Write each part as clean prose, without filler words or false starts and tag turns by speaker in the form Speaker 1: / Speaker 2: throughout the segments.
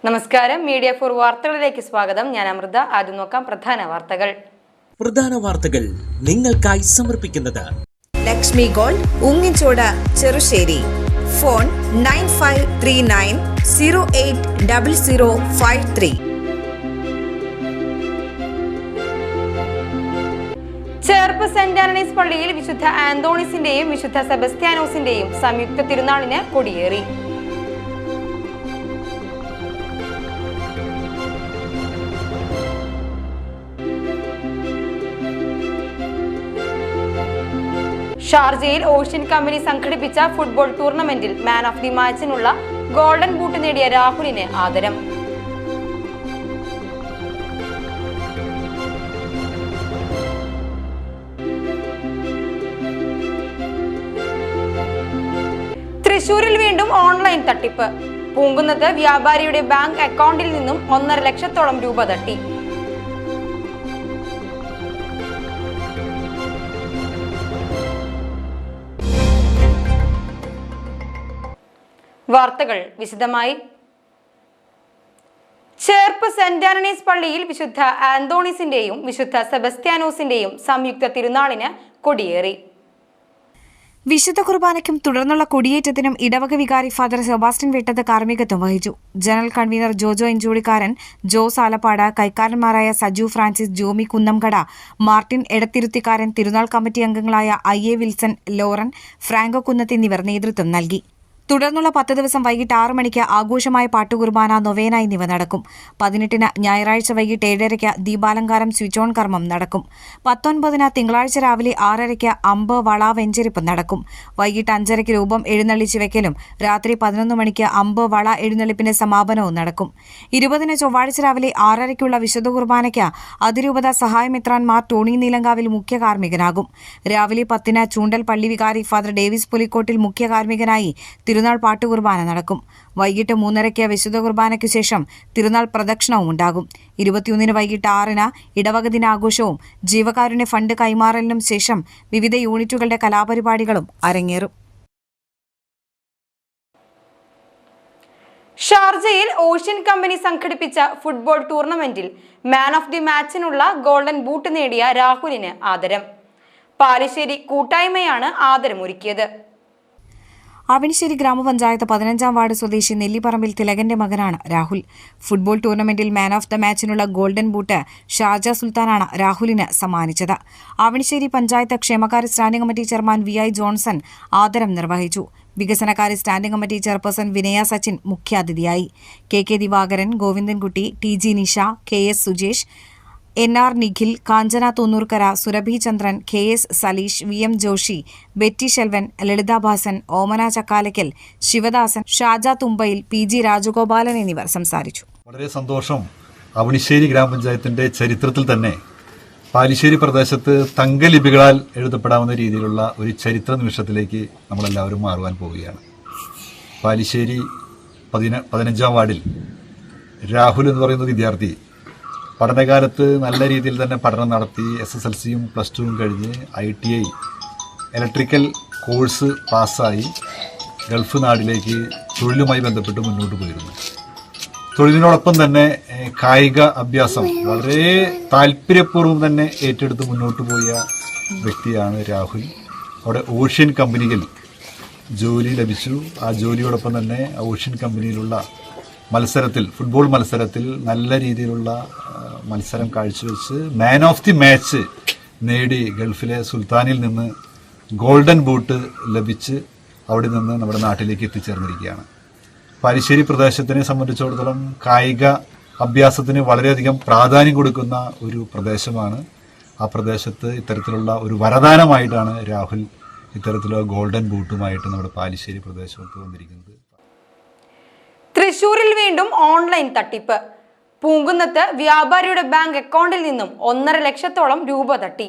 Speaker 1: നമസ്കാരം, media for വാർത്തകളിലേക്ക് സ്വാഗതം. ഞാൻ അമൃത. ആദ്യം നോക്കാം പ്രധാന
Speaker 2: വാർത്തകൾ നിങ്ങൾക്കായി സമർപ്പിക്കുന്നത്
Speaker 3: Lakshmi gold, Ungichode, Cherussery. Phone 9539080053.
Speaker 1: Cherpu Saint Antony's പള്ളിയിൽ വിശുദ്ധ ആന്തോണീസിന്റെയും വിശുദ്ധ സെബസ്ത്യാനോസിന്റെയും സംയുക്ത തിരുനാളിന് കൊടിയേറി. ഷാർജയിൽ ഓഷ്യൻ കമ്പനി സംഘടിപ്പിച്ച ഫുട്ബോൾ ടൂർണമെന്റിൽ മാൻ ഓഫ് ദി മാച്ചിനുള്ള ഗോൾഡൻ ബൂട്ട് നേടിയ രാഹുലിന് ആദരം. തൃശൂരിൽ വീണ്ടും ഓൺലൈൻ തട്ടിപ്പ്. പൂങ്കുന്നത്ത് വ്യാപാരിയുടെ ബാങ്ക് അക്കൗണ്ടിൽ നിന്നും 1.5 ലക്ഷത്തോളം രൂപ തട്ടി. വാർത്തകൾ വിശദമായി. ചേർപ്പ് സെന്റ് ആന്റണീസ് പള്ളിയിൽ വിശുദ്ധ ആന്തോണീസിന്റെയും വിശുദ്ധ സെബസ്ത്യാനോസിന്റെയും സംയുക്ത തിരുനാളിന് കൊടിയേറി.
Speaker 4: വിശുദ്ധ കുർബാനയ്ക്കും തുടർന്നുള്ള കൊടിയേറ്റത്തിനും ഇടവക വികാരി ഫാദർ സെബാസ്റ്റ്യൻ വെട്ടത്ത് കാർമ്മികത്വം വഹിച്ചു. General convener Jojo Enchoodikkaran, Jose Alappad, കൈക്കാരന്മാരായ സജു ഫ്രാൻസിസ്, ജോമി കുന്നംകട, മാർട്ടിൻ എടത്തിരുത്തിക്കാരൻ, തിരുനാൾ കമ്മിറ്റി അംഗങ്ങളായ IA Wilson, Loren, Franco Kunnath എന്നിവർ നേതൃത്വം നൽകി. തുടർന്നുള്ള 10 ദിവസം വൈകിട്ട് 6 മണിക്ക് ആഘോഷമായ പാട്ടുകുർബാന, നൊവേന എന്നിവ നടക്കും. 18-ന് ഞായറാഴ്ച വൈകിട്ട് 7:30-ക്ക് ദീപാലങ്കാരം, സ്വിച്ച് ഓൺ കർമ്മം നടക്കും. 19-ന് തിങ്കളാഴ്ച രാവിലെ 6:30-ക്ക് അമ്പ്, വള, വെഞ്ചരിപ്പ് നടക്കും. വൈകിട്ട് 5:30-ക്ക് രൂപം എഴുന്നള്ളിച്ച് വെക്കലും രാത്രി 11 മണിക്ക് അമ്പ്, വള എഴുന്നള്ളിപ്പിന്റെ സമാപനവും നടക്കും. 20-ന് ചൊവ്വാഴ്ച രാവിലെ 6:30-ക്കുള്ള വിശുദ്ധ കുർബാനയ്ക്ക് അതിരൂപത സഹായമെത്രാൻമാർ ടോണി നീലങ്കാവിൽ മുഖ്യ കാർമ്മികനാകും. രാവിലെ 10-ന് ചൂണ്ടൽ പള്ളി വികാരി ഫാദർ ഡേവിസ് പുലിക്കോട്ടിൽ മുഖ്യ കാർമ്മികനായി തിരുനാൾ പാട്ടുകുർബാന നടക്കും. വൈകിട്ട് 3:30-ക്ക് വിശുദ്ധ കുർബാനയ്ക്കു ശേഷം തിരുനാൾ പ്രദക്ഷിണവും ഉണ്ടാകും. 21-ന് വൈകിട്ട് 6-ന് ഇടവക ദിനാഘോഷവും ജീവകാരുണ്യ ഫണ്ട് കൈമാറലിനും ശേഷം വിവിധ യൂണിറ്റുകളുടെ കലാപരിപാടികളും അരങ്ങേറും.
Speaker 1: ഷാർജയിൽ ഓഷ്യൻ കമ്പനി സംഘടിപ്പിച്ച ഫുട്ബോൾ ടൂർണമെന്റിൽ മാൻ ഓഫ് ദി മാച്ചിനുള്ള ഗോൾഡൻ ബൂട്ട് നേടിയ രാഹുലിന് ആദരം. പാലിശ്ശേരി കൂട്ടായ്മയാണ് ആദരമൊരുക്കിയത്.
Speaker 4: അവനിശ്ശേരി ഗ്രാമപഞ്ചായത്ത് 15-ാം വാർഡ് സ്വദേശി നെല്ലിപ്പറമ്പിൽ തിലകന്റെ മകനാണ് രാഹുൽ. ഫുട്ബോൾ ടൂർണമെന്റിൽ മാൻ ഓഫ് ദ മാച്ചിനുള്ള ഗോൾഡൻ ബൂട്ട് ഷാർജ സുൽത്താനാണ് രാഹുലിന് സമ്മാനിച്ചത്. അവനിശ്ശേരി പഞ്ചായത്ത് ക്ഷേമകാര്യ standing committee chairman VI Johnson ആദരം നിർവഹിച്ചു. വികസനകാര്യ സ്റ്റാൻഡിംഗ് കമ്മിറ്റി ചെയർപേഴ്സൺ വിനയ സച്ചിൻ മുഖ്യാതിഥിയായി. KK Divakaran, Govindankutty, TG Nisha, KS Sujesh, NR Nikhil, Kanchana Thonnoorkkara, Surabhi Chandran, KS Saleesh, VM Joshy, Betty Selvan, Lalithabhasan, Omana Chakkalakkal, Sivadasan, Shaja Thumbayil, PG Rajagopalan എന്നിവർ സംസാരിച്ചു.
Speaker 5: വളരെ സന്തോഷം. അവനിശ്ശേരി ഗ്രാമപഞ്ചായത്തിന്റെ ചരിത്രത്തിൽ തന്നെ പാലിശ്ശേരി പ്രദേശത്ത് തങ്കലിപികളാൽ എഴുതപ്പെടാവുന്ന രീതിയിലുള്ള ഒരു ചരിത്ര നിമിഷത്തിലേക്ക് നമ്മളെല്ലാവരും മാറുവാൻ പോവുകയാണ്. പാലിശ്ശേരി 15-ാം വാർഡിൽ രാഹുൽ എന്ന് പറയുന്ന വിദ്യാർത്ഥി പഠനകാലത്ത് നല്ല രീതിയിൽ തന്നെ പഠനം നടത്തി SSLCയും +2യും കഴിഞ്ഞ് ITI ഇലക്ട്രിക്കൽ കോഴ്സ് പാസ്സായി ഗൾഫ് നാട്ടിലേക്ക് തൊഴിലുമായി ബന്ധപ്പെട്ട് മുന്നോട്ട് പോയിരുന്നു. തൊഴിലിനോടൊപ്പം തന്നെ കായിക അഭ്യാസം വളരെ താല്പര്യപൂർവ്വം തന്നെ ഏറ്റെടുത്ത് മുന്നോട്ട് പോയ വ്യക്തിയാണ് രാഹുൽ. അവിടെ ഓഷ്യൻ കമ്പനിയിൽ ജോലി ലഭിച്ചു. ആ ജോലിയോടൊപ്പം തന്നെ ഓഷ്യൻ കമ്പനിയിലുള്ള മത്സരത്തിൽ, ഫുട്ബോൾ മത്സരത്തിൽ നല്ല രീതിയിലുള്ള മത്സരം കാഴ്ചവെച്ച് മാൻ ഓഫ് ദി മാച്ച് നേടി ഗൾഫിലെ സുൽത്താനിൽ നിന്ന് ഗോൾഡൻ ബൂട്ട് ലഭിച്ച് അവിടെ നിന്ന് നമ്മുടെ നാട്ടിലേക്ക് എത്തിച്ചേർന്നിരിക്കുകയാണ്. പാലിശ്ശേരി പ്രദേശത്തിനെ സംബന്ധിച്ചിടത്തോളം കായിക അഭ്യാസത്തിന് വളരെയധികം പ്രാധാന്യം കൊടുക്കുന്ന ഒരു പ്രദേശമാണ്. ആ പ്രദേശത്ത് ഇത്തരത്തിലുള്ള ഒരു വരദാനമായിട്ടാണ് രാഹുൽ ഇത്തരത്തിലുള്ള ഗോൾഡൻ ബൂട്ടുമായിട്ട് നമ്മുടെ പാലിശ്ശേരി പ്രദേശത്ത് വന്നിരിക്കുന്നത്.
Speaker 1: തൃശൂരിൽ വീണ്ടും ഓൺലൈൻ തട്ടിപ്പ്. പൂങ്കുന്നത്ത് വ്യാപാരിയുടെ ബാങ്ക് അക്കൗണ്ടിൽ നിന്നും 1.5 ലക്ഷത്തോളം രൂപ തട്ടി.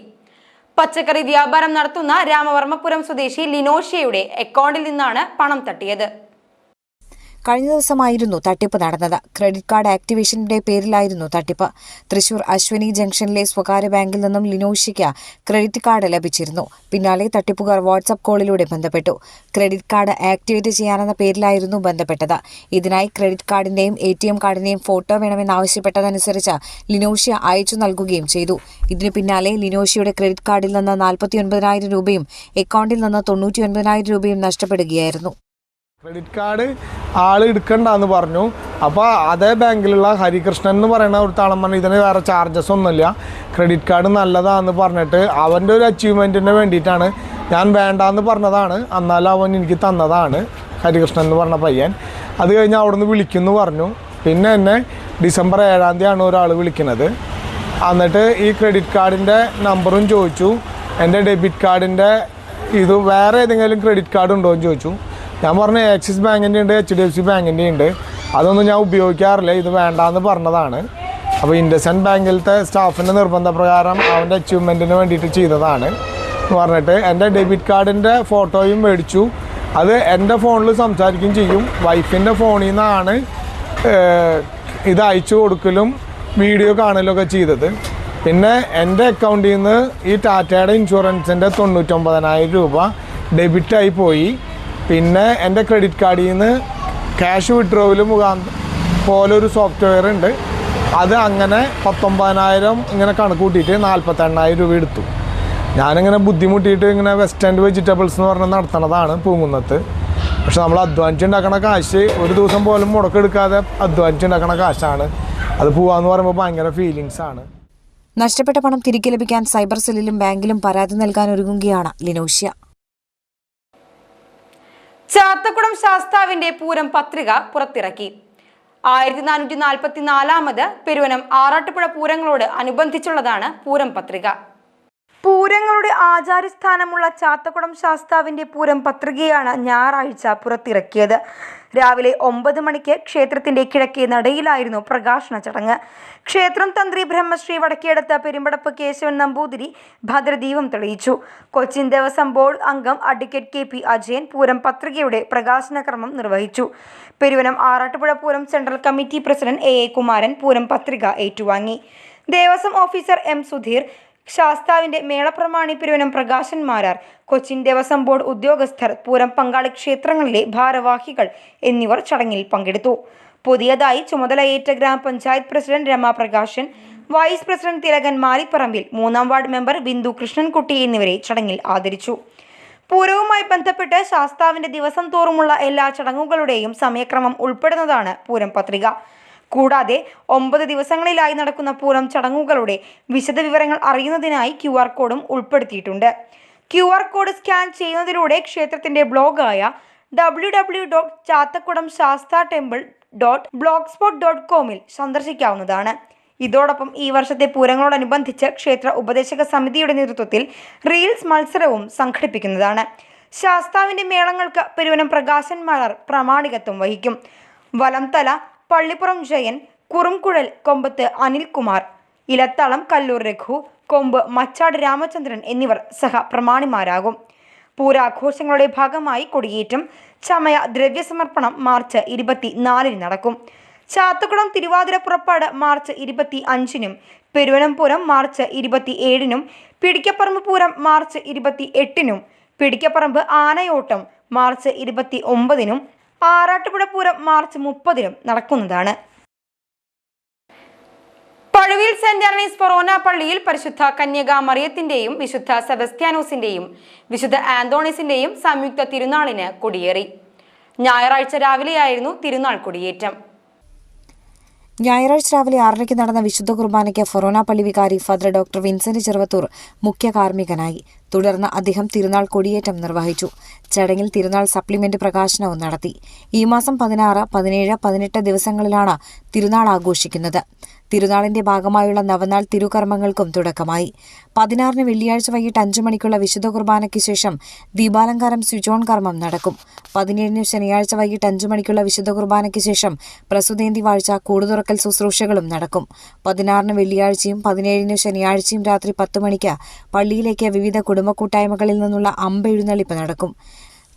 Speaker 1: പച്ചക്കറി വ്യാപാരം നടത്തുന്ന രാമവർമ്മപുരം സ്വദേശി ലിനോഷ്യയുടെ അക്കൗണ്ടിൽ നിന്നാണ് പണം തട്ടിയത്.
Speaker 4: കഴിഞ്ഞ ദിവസമായിരുന്നു തട്ടിപ്പ് നടന്നത്. ക്രെഡിറ്റ് കാർഡ് ആക്ടിവേഷന്റെ പേരിലായിരുന്നു തട്ടിപ്പ്. തൃശൂർ അശ്വനി ജംഗ്ഷനിലെ സ്വകാര്യ ബാങ്കിൽ നിന്നും ലിനോഷ്യയ്ക്ക് ക്രെഡിറ്റ് കാർഡ് ലഭിച്ചിരുന്നു. പിന്നാലെ തട്ടിപ്പുകാർ വാട്സ്ആപ്പ് കോളിലൂടെ ബന്ധപ്പെട്ടു. ക്രെഡിറ്റ് കാർഡ് ആക്ടിവേറ്റ് ചെയ്യാനെന്ന പേരിലായിരുന്നു ബന്ധപ്പെട്ടത്. ഇതിനായി ക്രെഡിറ്റ് കാർഡിന്റെയും ATM കാർഡിന്റെയും ഫോട്ടോ വേണമെന്നാവശ്യപ്പെട്ടതനുസരിച്ച് ലിനോഷ്യ അയച്ചു നൽകുകയും ചെയ്തു. ഇതിനു പിന്നാലെ ലിനോഷ്യയുടെ ക്രെഡിറ്റ് കാർഡിൽ നിന്ന് 49,000 രൂപയും അക്കൗണ്ടിൽ നിന്ന് 99,000 രൂപയും നഷ്ടപ്പെടുകയായിരുന്നു.
Speaker 6: ക്രെഡിറ്റ് കാർഡ് ആൾ എടുക്കണ്ടെന്ന് പറഞ്ഞു. അപ്പോൾ അതേ ബാങ്കിലുള്ള ഹരികൃഷ്ണൻ എന്ന് പറയുന്ന ഒരു താളം പറഞ്ഞു ഇതിന് വേറെ ചാർജസ് ഒന്നുമില്ല, ക്രെഡിറ്റ് കാർഡ് നല്ലതാണെന്ന് പറഞ്ഞിട്ട് അവൻ്റെ ഒരു അച്ചീവ്മെൻറ്റിന് വേണ്ടിയിട്ടാണ് ഞാൻ വേണ്ടാന്ന് പറഞ്ഞതാണ്. എന്നാലും അവൻ എനിക്ക് തന്നതാണ്, ഹരികൃഷ്ണൻ എന്ന് പറഞ്ഞ പയ്യൻ. അത് കഴിഞ്ഞ് അവിടെ നിന്ന് വിളിക്കുമെന്ന് പറഞ്ഞു. പിന്നെ എന്നെ ഡിസംബർ 7-ാം തീയതിയാണ് ഒരാൾ വിളിക്കുന്നത്. എന്നിട്ട് ഈ ക്രെഡിറ്റ് കാർഡിൻ്റെ നമ്പറും ചോദിച്ചു. എൻ്റെ ഡെബിറ്റ് കാർഡിൻ്റെ ഇത് വേറെ ഏതെങ്കിലും ക്രെഡിറ്റ് കാർഡ് ഉണ്ടോ എന്ന് ചോദിച്ചു. ഞാൻ പറഞ്ഞു ആക്സിസ് ബാങ്കിൻ്റെ ഉണ്ട്, HDFC ബാങ്കിൻ്റെ ഉണ്ട്, അതൊന്നും ഞാൻ ഉപയോഗിക്കാറില്ല, ഇത് വേണ്ടാന്ന് പറഞ്ഞതാണ്. അപ്പോൾ ഇൻഡസ്ഇൻഡ് ബാങ്കിലത്തെ സ്റ്റാഫിൻ്റെ നിർബന്ധപ്രകാരം അവൻ്റെ അച്ചീവ്മെൻറ്റിന് വേണ്ടിയിട്ട് ചെയ്തതാണ് എന്ന് പറഞ്ഞിട്ട് എൻ്റെ ഡെബിറ്റ് കാർഡിൻ്റെ ഫോട്ടോയും മേടിച്ചു. അത് എൻ്റെ ഫോണിൽ സംസാരിക്കുകയും ചെയ്യും. വൈഫിൻ്റെ ഫോണിൽ നിന്നാണ് ഇത് അയച്ചു കൊടുക്കലും വീഡിയോ കാണലൊക്കെ ചെയ്തത്. പിന്നെ എൻ്റെ അക്കൗണ്ടിൽ നിന്ന് ഈ ടാറ്റയുടെ ഇൻഷുറൻസിൻ്റെ 99,000 രൂപ ഡെബിറ്റായി പോയി. പിന്നെ എൻ്റെ ക്രെഡിറ്റ് കാർഡിൽ നിന്ന് ക്യാഷ് വിഡ്രോവൽ പോലൊരു സോഫ്റ്റ്വെയർ ഉണ്ട്, അത് അങ്ങനെ 19,000 ഇങ്ങനെ കണക്ക് കൂട്ടിയിട്ട് 48,000 രൂപ എടുത്തു. ഞാനിങ്ങനെ ബുദ്ധിമുട്ടിയിട്ട് ഇങ്ങനെ വെസ്റ്റ് എൻഡ് വെജിറ്റബിൾസ് എന്ന് പറഞ്ഞ് നടത്തുന്നതാണ് പൂങ്കുന്നത്ത്. പക്ഷെ നമ്മൾ അധ്വാനിച്ചുണ്ടാക്കണ കാശ് ഒരു ദിവസം പോലും മുടക്കെടുക്കാതെ അധ്വാനിച്ചുണ്ടാക്കണ കാശാണ്. അത് പോവാന്ന് പറയുമ്പോൾ ഭയങ്കര ഫീലിങ്സാണ്.
Speaker 4: നഷ്ടപ്പെട്ട പണം തിരികെ ലഭിക്കാൻ സൈബർ സെല്ലിലും ബാങ്കിലും പരാതി നൽകാൻ ഒരുങ്ങുകയാണ് ലിനോഷ്യ.
Speaker 1: ചാത്തക്കുളം ശാസ്താവിന്റെ പൂരം പത്രിക പുറത്തിറക്കി. 1444 പെരുവനം ആറാട്ടുപുഴ പൂരങ്ങളോട് അനുബന്ധിച്ചുള്ളതാണ് പൂരം പത്രിക. പൂരങ്ങളുടെ ആചാരസ്ഥാനമുള്ള ചാത്തക്കുളം ശാസ്താവിന്റെ പൂരം പത്രികയാണ് ഞായറാഴ്ച പുറത്തിറക്കിയത്. രാവിലെ 9 മണിക്ക് ക്ഷേത്രത്തിന്റെ കിഴക്കേ നടയിലായിരുന്നു പ്രകാശന ചടങ്ങ്. ക്ഷേത്രം തന്ത്രി ബ്രഹ്മശ്രീ വടക്കേടത്ത് പെരുമ്പടപ്പ് കേശവൻ നമ്പൂതിരി ഭദ്രദീപം തെളിയിച്ചു. കൊച്ചിൻ ദേവസ്വം ബോർഡ് അംഗം അഡ്വക്കേറ്റ് KP അജയൻ പൂരം പത്രികയുടെ പ്രകാശന കർമ്മം നിർവഹിച്ചു. Peruvanam Arattupuzha Pooram central committee president AA Kumaran Pooram പത്രിക ഏറ്റുവാങ്ങി. ദേവസ്വം ഓഫീസർ M സുധീർ, ശാസ്താവിന്റെ മേളപ്രമാണി പെരുവനം പ്രകാശൻ മാരാർ, കൊച്ചിൻ ദേവസ്വം ബോർഡ് ഉദ്യോഗസ്ഥർ, പൂരം പങ്കാളി ക്ഷേത്രങ്ങളിലെ ഭാരവാഹികൾ എന്നിവർ ചടങ്ങിൽ പങ്കെടുത്തു. പുതിയതായി ചുമതലയേറ്റ ഗ്രാമപഞ്ചായത്ത് president Rama Prakashan, vice president Thilakan Malipparambil, 3-ാം വാർഡ് മെമ്പർ ബിന്ദു കൃഷ്ണൻകുട്ടി എന്നിവരെ ചടങ്ങിൽ ആദരിച്ചു. പൂരവുമായി ബന്ധപ്പെട്ട് ശാസ്താവിന്റെ ദിവസം തോറുമുള്ള എല്ലാ ചടങ്ങുകളുടെയും സമയക്രമം ഉൾപ്പെടുന്നതാണ് പൂരം പത്രിക. കൂടാതെ 9 ദിവസങ്ങളിലായി നടക്കുന്ന പൂരം ചടങ്ങുകളുടെ വിശദവിവരങ്ങൾ അറിയുന്നതിനായി QR കോഡും ഉൾപ്പെടുത്തിയിട്ടുണ്ട്. QR കോഡ് സ്കാൻ ചെയ്യുന്നതിലൂടെ ക്ഷേത്രത്തിന്റെ ബ്ലോഗായ www.chattakudamshasthatemple.blogspot.com സന്ദർശിക്കാവുന്നതാണ്. ഇതോടൊപ്പം ഈ വർഷത്തെ പൂരങ്ങളോടനുബന്ധിച്ച് ക്ഷേത്ര ഉപദേശക സമിതിയുടെ നേതൃത്വത്തിൽ റീൽസ് മത്സരവും സംഘടിപ്പിക്കുന്നതാണ്. ശാസ്താവിന്റെ മേളങ്ങൾക്ക് പെരുവനം പ്രകാശൻ മാരാർ പ്രമാണികത്വം വഹിക്കും. വലംതല പള്ളിപ്പുറം ജയൻ, കുറുംകുഴൽ കൊമ്പത്ത് അനിൽകുമാർ, ഇലത്തളം കല്ലൂർ രഘു, കൊമ്പ് മച്ചാട് രാമചന്ദ്രൻ എന്നിവർ സഹപ്രമാണിമാരാകും. പൂരാഘോഷങ്ങളുടെ ഭാഗമായി കൊടിയേറ്റം, ചമയ ദ്രവ്യസമർപ്പണം മാർച്ച് 24-ന് നടക്കും. ചാത്തക്കുളം തിരുവാതിര പുറപ്പാട് മാർച്ച് 25-നും, പെരുവനം പൂരം മാർച്ച് 27-നും, പിടിക്കപ്പറമ്പ് പൂരം മാർച്ച് 28-നും, പിടിക്കപ്പറമ്പ് ആനയോട്ടം മാർച്ച് 29-നും, ആറാട്ടുപുഴ പൂരം മാർച്ച് 30-നും നടക്കുന്നതാണ്. പഴുവിൽ സെന്റ് ആന്റണീസ് ഫൊറോന പള്ളിയിൽ പരിശുദ്ധ കന്യക മറിയത്തിന്റെയും വിശുദ്ധ സെബസ്ത്യാനോസിന്റെയും വിശുദ്ധ ആന്തോണീസിന്റെയും സംയുക്ത തിരുനാളിന് കൊടിയേറി. ഞായറാഴ്ച രാവിലെയായിരുന്നു തിരുനാൾ കൊടിയേറ്റം.
Speaker 4: ഞായറാഴ്ച രാവിലെ 6:30 നടന്ന വിശുദ്ധ കുർബാനയ്ക്ക് ഫൊറോന പള്ളി വികാരി ഫാദർ ഡോക്ടർ വിൻസെന്റ് ചെറുവത്തൂർ മുഖ്യ കാർമ്മികനായി. തുടർന്ന് അദ്ദേഹം തിരുനാൾ കൊടിയേറ്റം നിർവഹിച്ചു. ചടങ്ങിൽ തിരുനാൾ സപ്ലിമെന്റ് പ്രകാശനവും നടത്തി. ഈ മാസം 16, 17, 18 ദിവസങ്ങളിലാണ് തിരുനാൾ ആഘോഷിക്കുന്നത്. തിരുനാളിന്റെ ഭാഗമായുള്ള നവനാൾ തിരുകർമ്മങ്ങൾക്കും തുടക്കമായി. 16-ന് വെള്ളിയാഴ്ച വൈകിട്ട് 5 മണിക്കുള്ള വിശുദ്ധ കുർബാനയ്ക്ക് ശേഷം ദീപാലങ്കാരം സ്വിച്ച് ഓൺ കർമ്മം നടക്കും. 17-ന് ശനിയാഴ്ച വൈകിട്ട് 5 മണിക്കുള്ള വിശുദ്ധ കുർബാനയ്ക്ക് ശേഷം പ്രസുതേന്തി വാഴ്ച കൂടുതുറക്കൽ ശുശ്രൂഷകളും നടക്കും. 16-ന് വെള്ളിയാഴ്ചയും 17-ന് ശനിയാഴ്ചയും രാത്രി 10 മണിക്ക് പള്ളിയിലേക്ക് വിവിധ കുടുംബ കൂട്ടായ്മകളിൽ നിന്നുള്ള അമ്പെഴുന്നള്ളിപ്പ് നടക്കും.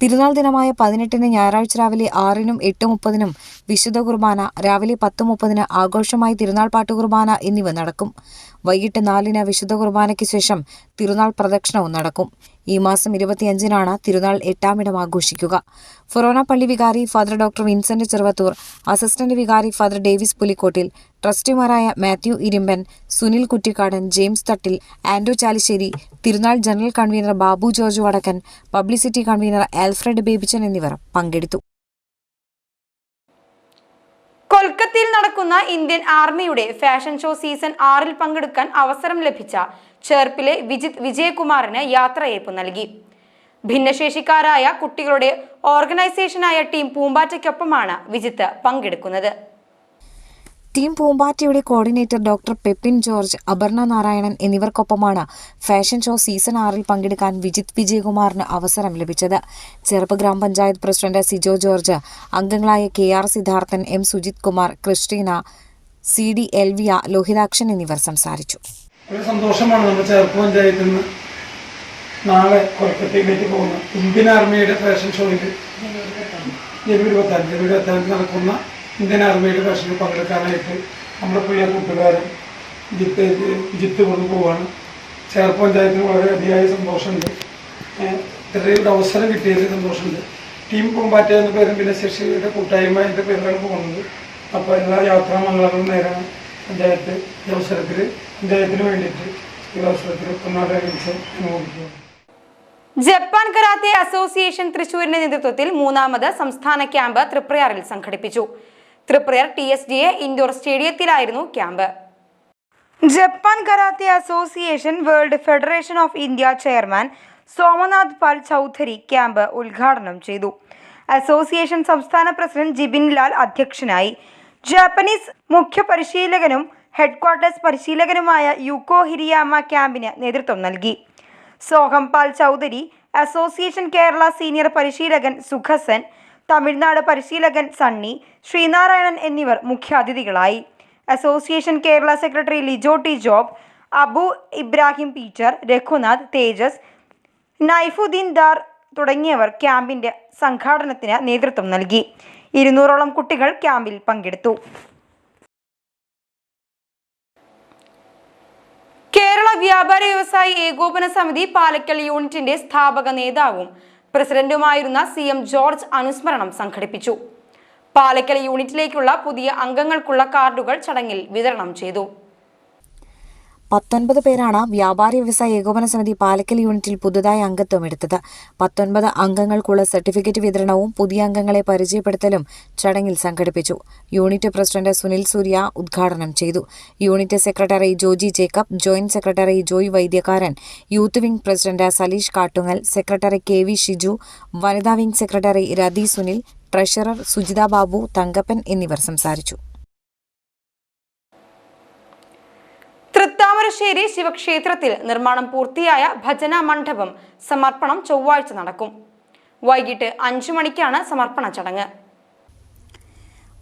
Speaker 4: തിരുനാൾ ദിനമായ 18-ന് ഞായറാഴ്ച രാവിലെ 6-നും 8:30-നും വിശുദ്ധ കുർബാന, രാവിലെ 10:30-ന് ആഘോഷമായി തിരുനാൾ പാട്ടുകുർബാന എന്നിവ നടക്കും. വൈകിട്ട് 4-ന് വിശുദ്ധ കുർബാനയ്ക്ക് ശേഷം തിരുനാൾ പ്രദക്ഷിണവും നടക്കും. ഈ മാസം 25-നാണ് തിരുനാൾ 8-ാം ഇടം ആഘോഷിക്കുക. ഫൊറോന പള്ളി വികാരി father doctor Vincent Cheruvathur, assistant വികാരി ഫാദർ ഡേവിസ് പുലിക്കോട്ടിൽ, ട്രസ്റ്റിമാരായ Mathew Irimpan, Sunil Kuttikkadan, James Thattil, Andrew Chalissery, തിരുനാൾ general convener Babu George Vadakkan, publicity convener Alfred Babychan എന്നിവർ പങ്കെടുത്തു.
Speaker 1: കൊൽക്കത്തയിൽ നടക്കുന്ന ഇന്ത്യൻ ആർമിയുടെ ഫാഷൻ ഷോ സീസൺ 6-ൽ പങ്കെടുക്കാൻ അവസരം ലഭിച്ച ചേർപ്പിലെ വിജിത് വിജയകുമാറിന് യാത്രയയപ്പ് നൽകി. ഭിന്നശേഷിക്കാരായ കുട്ടികളുടെ ഓർഗനൈസേഷനായ ടീം പൂമ്പാറ്റയ്ക്കൊപ്പമാണ് വിജിത്ത് പങ്കെടുക്കുന്നത്.
Speaker 4: ടീം പൂമ്പാറ്റയുടെ coordinator doctor Peppin George, Aparna Narayanan എന്നിവർക്കൊപ്പമാണ് ഫാഷൻ ഷോ സീസൺ 6-ൽ പങ്കെടുക്കാൻ വിജിത് വിജയകുമാറിന് അവസരം ലഭിച്ചത്. ചെറുപ്പ് ഗ്രാമപഞ്ചായത്ത് പ്രസിഡന്റ് സിജോ ജോർജ്, അംഗങ്ങളായ KR Siddharthan, M Sujith Kumar, Christina, CD Elvia, Lohithakshan എന്നിവർ സംസാരിച്ചു.
Speaker 7: ഒരു സന്തോഷമാണ് നമ്മുടെ ചെറുപ്പ് പഞ്ചായത്തിൽ നിന്ന് നാളെ കൊൽക്കത്തയിലേക്ക് പോകുന്ന ഇന്ത്യൻ ആർമിയുടെ ഫാഷൻ ഷോയിൽ ജനുവരി 25 നടക്കുന്ന ഇന്ത്യൻ ആർമിയുടെ ഫാഷനിൽ പങ്കെടുക്കാനായിട്ട് നമ്മുടെ പ്രിയ കൂട്ടുകാരൻ വിജിത്ത് കൊണ്ട് പോവുകയാണ്. ചെറുപ്പ് പഞ്ചായത്തിന് വളരെ അതിയായ സന്തോഷമുണ്ട്. ഇത്രയൊരു അവസരം കിട്ടിയതിൽ സന്തോഷമുണ്ട്. ടീം പൂമ്പാറ്റ എന്ന പേരും ഭിന്നശേഷിയുടെ കൂട്ടായ്മ എന്ന പേരിലാണ് പോകുന്നത്. അപ്പോൾ എല്ലാ യാത്രാമംഗളങ്ങളും നേരാണ് പഞ്ചായത്ത് ഈ അവസരത്തിൽ പഞ്ചായത്തിന് വേണ്ടിയിട്ട് ഈ അവസരത്തിൽ പൊന്നാടറിയിച്ച് അനുഭവിക്കുക.
Speaker 1: ജപ്പാൻ കരാത്തെ അസോസിയേഷൻ തൃശൂരിന്റെ നേതൃത്വത്തിൽ 3ാമത് സംസ്ഥാന ക്യാമ്പ് തൃപ്രയാറിൽ സംഘടിപ്പിച്ചു. തൃപ്രയാർ TSDA ഇൻഡോർ സ്റ്റേഡിയത്തിലായിരുന്നു camp. Japan karate association world federation of India chairman Somnath Pal Chowdhury camp ഉദ്ഘാടനം ചെയ്തു. അസോസിയേഷൻ സംസ്ഥാന പ്രസിഡന്റ് ജിബിൻ ലാൽ അധ്യക്ഷനായി. ജാപ്പനീസ് മുഖ്യ പരിശീലകനും ഹെഡ്ക്വാർട്ടേഴ്സ് പരിശീലകനുമായ യുക്കോ ഹിരിയാമ ക്യാമ്പിന് നേതൃത്വം നൽകി. സോഹം പാൽ ചൗധരി, അസോസിയേഷൻ കേരള സീനിയർ പരിശീലകൻ സുഖസൻ, തമിഴ്നാട് പരിശീലകൻ സണ്ണി, ശ്രീനാരായണൻ എന്നിവർ മുഖ്യാതിഥികളായി. Association Kerala secretary Lijo T Job, Abu Ibrahim Peter, Raghunath, Thejas, Naifuddin Dar തുടങ്ങിയവർ ക്യാമ്പിന്റെ സംഘാടനത്തിന് നേതൃത്വം നൽകി. 200ഓളം കുട്ടികൾ ക്യാമ്പിൽ പങ്കെടുത്തു. കേരള വ്യാപാര വ്യവസായി ഏകോപന സമിതി പാലക്കൽ യൂണിറ്റിന്റെ സ്ഥാപക നേതാവും പ്രസിഡന്റുമായിരുന്ന CM ജോർജ് അനുസ്മരണം സംഘടിപ്പിച്ചു. പാലക്കൽ യൂണിറ്റിലേക്കുള്ള പുതിയ അംഗങ്ങൾക്കുള്ള കാർഡുകൾ ചടങ്ങിൽ വിതരണം ചെയ്തു.
Speaker 4: 19 പേരാണ് വ്യാപാരി വ്യവസായ ഏകോപന സമിതി പാലക്കൽ യൂണിറ്റിൽ പുതുതായി അംഗത്വം എടുത്തത്. 19 അംഗങ്ങൾക്കുള്ള സർട്ടിഫിക്കറ്റ് വിതരണവും പുതിയ അംഗങ്ങളെ പരിചയപ്പെടുത്തലും ചടങ്ങിൽ സംഘടിപ്പിച്ചു. യൂണിറ്റ് പ്രസിഡന്റ് സുനിൽ സൂര്യ ഉദ്ഘാടനം ചെയ്തു. Unit secretary Joji Jacob, joint secretary Joy Vaidyakaran, youth wing president Saleesh Kattungal, secretary KV Shiju, വനിതാ wing secretary Rathi Sunil, treasurer Sujitha Babu, Thankappan എന്നിവർ സംസാരിച്ചു.
Speaker 1: തൃത്താമരശ്ശേരി ശിവക്ഷേത്രത്തിൽ നിർമ്മാണം പൂർത്തിയായ ഭജന മണ്ഡപം സമർപ്പണം ചൊവ്വാഴ്ച നടക്കും. വൈകിട്ട് 5 മണിക്കാണ് സമർപ്പണ ചടങ്ങ്.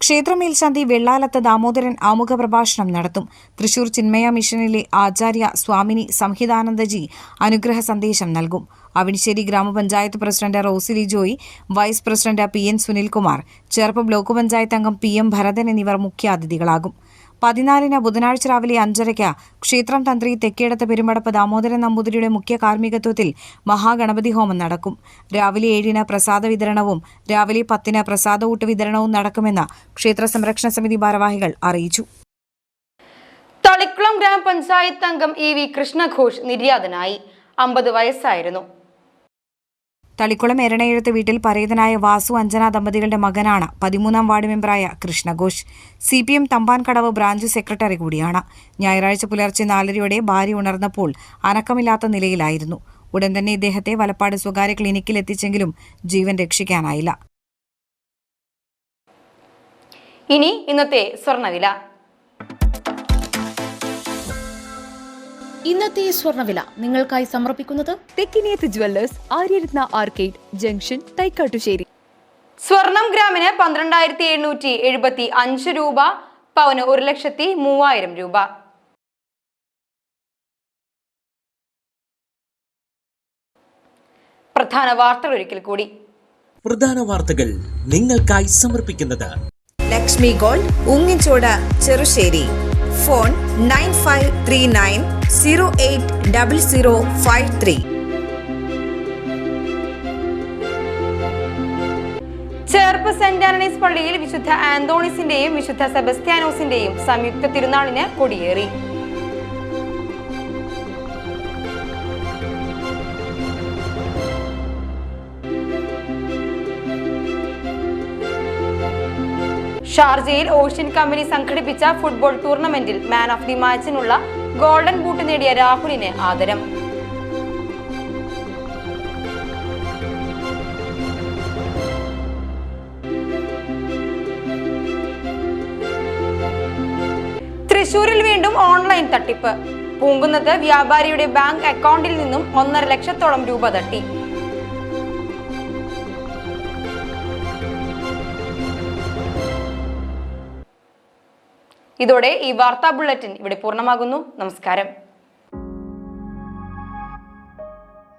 Speaker 4: ക്ഷേത്രമേൽശാന്തി വെള്ളാലത്ത് ദാമോദരൻ ആമുഖ പ്രഭാഷണം നടത്തും. തൃശൂർ ചിന്മയ മിഷനിലെ ആചാര്യ സ്വാമിനി സംഹിതാനന്ദജി അനുഗ്രഹ സന്ദേശം നൽകും. അവിണിശ്ശേരി ഗ്രാമപഞ്ചായത്ത് president Rosily Joy, vice president PN Sunilkumar, Cherpu block panchayat അംഗം PM ഭരതൻ എന്നിവർ മുഖ്യാതിഥികളാകും. 14-ന് ബുധനാഴ്ച രാവിലെ 5:30 ക്ഷേത്രം തന്ത്രി തെക്കേടത്ത് പെരുമ്പടപ്പ് ദാമോദരൻ നമ്പൂതിരിയുടെ മുഖ്യ കാർമ്മികത്വത്തിൽ മഹാഗണപതി ഹോമം നടക്കും. രാവിലെ 7-ന് പ്രസാദ വിതരണവും രാവിലെ 10-ന് പ്രസാദ ഊട്ട് വിതരണവും നടക്കുമെന്ന് ക്ഷേത്ര സംരക്ഷണ സമിതി ഭാരവാഹികൾ അറിയിച്ചു.
Speaker 1: തളിക്കുളം ഗ്രാമപഞ്ചായത്ത് അംഗം EV കൃഷ്ണഘോഷ് നിര്യാതനായി. 50 വയസ്സായിരുന്നു.
Speaker 4: തളിക്കുളം എരണയെഴുത്ത് വീട്ടിൽ പരേതനായ വാസു അഞ്ജന ദമ്പതികളുടെ മകനാണ് 13ാം വാർഡ് മെമ്പറായ Krishnaghosh. CPM Thampankadavu branch secretary കൂടിയാണ്. ഞായറാഴ്ച പുലർച്ചെ 4:30 ഭാര്യ ഉണർന്നപ്പോൾ അനക്കമില്ലാത്ത നിലയിലായിരുന്നു. ഉടൻ തന്നെ ഇദ്ദേഹത്തെ വലപ്പാട് സ്വകാര്യ ക്ലിനിക്കിൽ എത്തിച്ചെങ്കിലും ജീവൻ രക്ഷിക്കാനായില്ല.
Speaker 1: ഇനി ഇന്നത്തെ സ്വർണ്ണവില.
Speaker 8: ഇന്നത്തെ സ്വർണ്ണവില നിങ്ങൾക്കായി സമർപ്പിക്കുന്നത്
Speaker 9: Thekkiniyath jewellers, Aryaratna arcade junction, Thaikkattussery.
Speaker 1: സ്വർണം ഗ്രാമിന് 12,775 രൂപ, പവന് 1,03,000 രൂപ. പ്രധാന വാർത്തകൾ ഒരിക്കൽ കൂടി.
Speaker 2: പ്രധാന വാർത്തകൾ നിങ്ങൾക്കായി സമർപ്പിക്കുന്നത്
Speaker 3: Lakshmi gold Ungichode Cherussery. Phone 9539080053.
Speaker 1: Cherpu Saint Antony's പള്ളിയിൽ വിശുദ്ധ ആന്തോണീസിന്റെയും വിശുദ്ധ സെബസ്ത്യാനോസിന്റെയും സംയുക്ത തിരുനാളിന് കൊടിയേറി. ഷാർജയിൽ ഓഷ്യൻ കമ്പനി സംഘടിപ്പിച്ച ഫുട്ബോൾ ടൂർണമെന്റിൽ മാൻ ഓഫ് ദി മാച്ചിനുള്ള ഗോൾഡൻ ബൂട്ട് നേടിയ രാഹുലിന് ആദരം. തൃശൂരിൽ വീണ്ടും ഓൺലൈൻ തട്ടിപ്പ്. പൂങ്കുന്നത് വ്യാപാരിയുടെ ബാങ്ക് അക്കൗണ്ടിൽ നിന്നും 1.5 ലക്ഷത്തോളം രൂപ തട്ടി. ഇതോടെ ഈ വാർത്താ ബുള്ളറ്റിൻ ഇവിടെ പൂർണ്ണമാകുന്നു. നമസ്കാരം.